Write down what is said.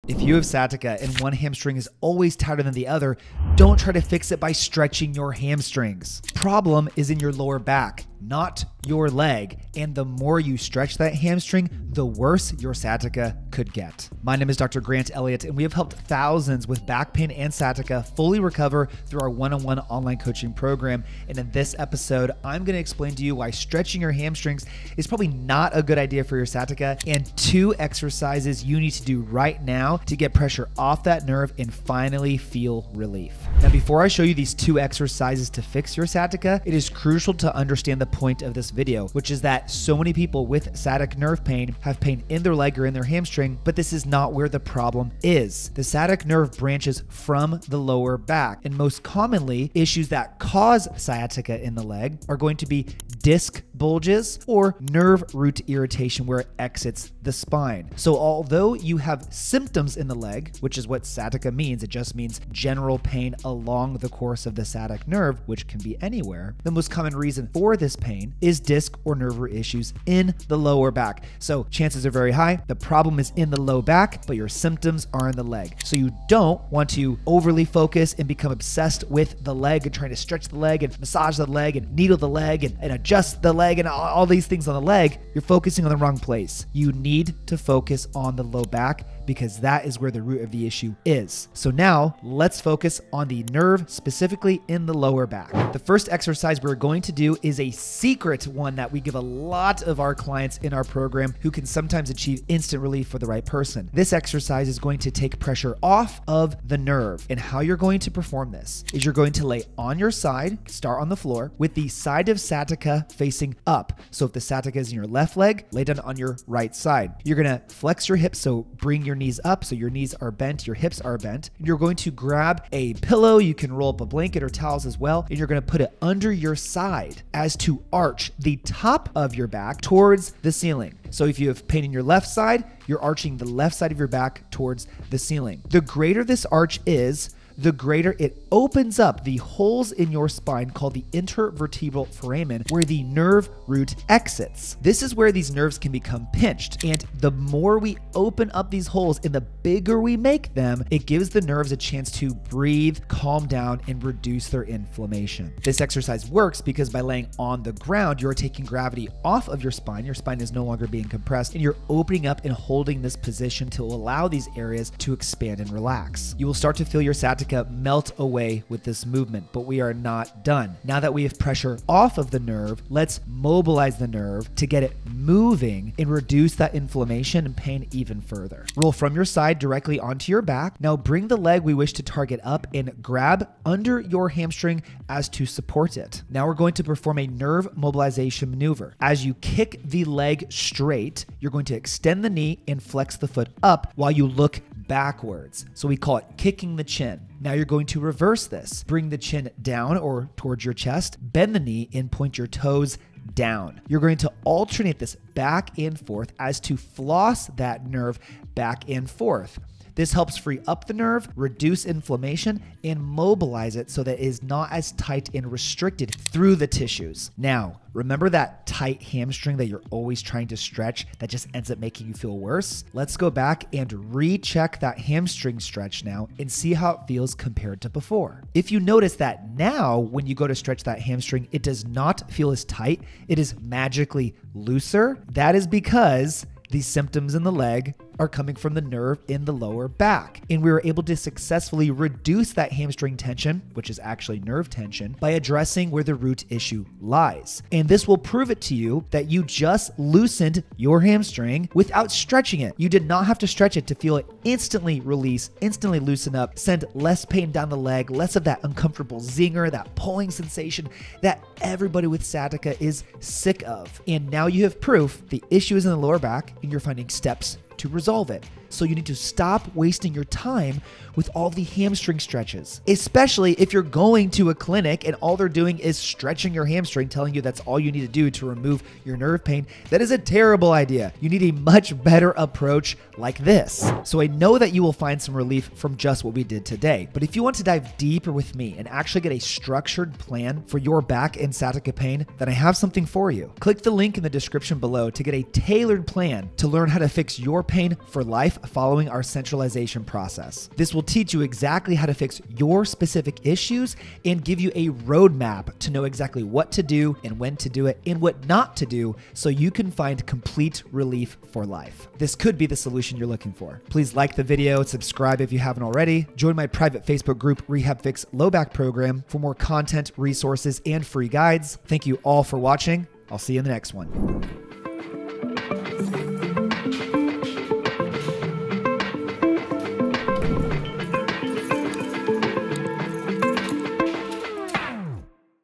If you have sciatica and one hamstring is always tighter than the other, don't try to fix it by stretching your hamstrings. Problem is in your lower back, not your leg. And the more you stretch that hamstring, the worse your sciatica could get. My name is Dr. Grant Elliott, and we have helped thousands with back pain and sciatica fully recover through our one-on-one online coaching program. And in this episode, I'm going to explain to you why stretching your hamstrings is probably not a good idea for your sciatica, and 2 exercises you need to do right now to get pressure off that nerve and finally feel relief. Now, before I show you these 2 exercises to fix your sciatica, it is crucial to understand the point of this video, which is that so many people with sciatic nerve pain have pain in their leg or in their hamstring, but this is not where the problem is. The sciatic nerve branches from the lower back, and most commonly, issues that cause sciatica in the leg are going to be disc bulges or nerve root irritation where it exits the spine. So although you have symptoms in the leg, which is what sciatica means, it just means general pain along the course of the sciatic nerve, which can be anywhere, the most common reason for this pain is disc or nerve root issues in the lower back. So chances are very high the problem is in the low back, but your symptoms are in the leg. So you don't want to overly focus and become obsessed with the leg and trying to stretch the leg and massage the leg and needle the leg and adjust the leg and all these things on the leg. You're focusing on the wrong place. You need to focus on the low back because that is where the root of the issue is. So now let's focus on the nerve specifically in the lower back. The first exercise we're going to do is a secret one that we give a lot of our clients in our program who can sometimes achieve instant relief for the right person. This exercise is going to take pressure off of the nerve, and how you're going to perform this is you're going to lay on your side, start on the floor with the side of sciatica facing up. So if the sciatica is in your left leg, lay down on your right side. You're gonna flex your hips, so bring your knees up so your knees are bent, your hips are bent. You're going to grab a pillow, you can roll up a blanket or towels as well, and you're gonna put it under your side as to arch the top of your back towards the ceiling. So if you have pain in your left side, you're arching the left side of your back towards the ceiling. The greater this arch is, the greater it opens up the holes in your spine called the intervertebral foramen, where the nerve root exits. This is where these nerves can become pinched, and the more we open up these holes and the bigger we make them, it gives the nerves a chance to breathe, calm down, and reduce their inflammation. This exercise works because by laying on the ground, you're taking gravity off of your spine is no longer being compressed, and you're opening up and holding this position to allow these areas to expand and relax. You will start to feel your sciatica melt away with this movement, but we are not done. Now that we have pressure off of the nerve, let's mobilize the nerve to get it moving and reduce that inflammation and pain even further. Roll from your side directly onto your back. Now bring the leg we wish to target up and grab under your hamstring as to support it. Now we're going to perform a nerve mobilization maneuver. As you kick the leg straight, you're going to extend the knee and flex the foot up while you look backwards. So we call it kicking the chin. Now you're going to reverse this. Bring the chin down or towards your chest, bend the knee and point your toes down. You're going to alternate this back and forth as to floss that nerve back and forth. This helps free up the nerve, reduce inflammation, and mobilize it so that it is not as tight and restricted through the tissues. Now, remember that tight hamstring that you're always trying to stretch that just ends up making you feel worse? Let's go back and recheck that hamstring stretch now and see how it feels compared to before. If you notice that now, when you go to stretch that hamstring, it does not feel as tight, it is magically looser. That is because these symptoms in the leg are coming from the nerve in the lower back. And we were able to successfully reduce that hamstring tension, which is actually nerve tension, by addressing where the root issue lies. And this will prove it to you that you just loosened your hamstring without stretching it. You did not have to stretch it to feel it instantly release, instantly loosen up, send less pain down the leg, less of that uncomfortable zinger, that pulling sensation that everybody with sciatica is sick of. And now you have proof the issue is in the lower back and you're finding steps to resolve it. So you need to stop wasting your time with all the hamstring stretches, especially if you're going to a clinic and all they're doing is stretching your hamstring, telling you that's all you need to do to remove your nerve pain. That is a terrible idea. You need a much better approach like this. So I know that you will find some relief from just what we did today, but if you want to dive deeper with me and actually get a structured plan for your back and sciatica pain, then I have something for you. Click the link in the description below to get a tailored plan to learn how to fix your pain for life following our centralization process. This will teach you exactly how to fix your specific issues and give you a roadmap to know exactly what to do and when to do it and what not to do so you can find complete relief for life. This could be the solution you're looking for. Please like the video, subscribe if you haven't already, join my private Facebook group RehabFix Low Back Program for more content, resources, and free guides. Thank you all for watching. I'll see you in the next one.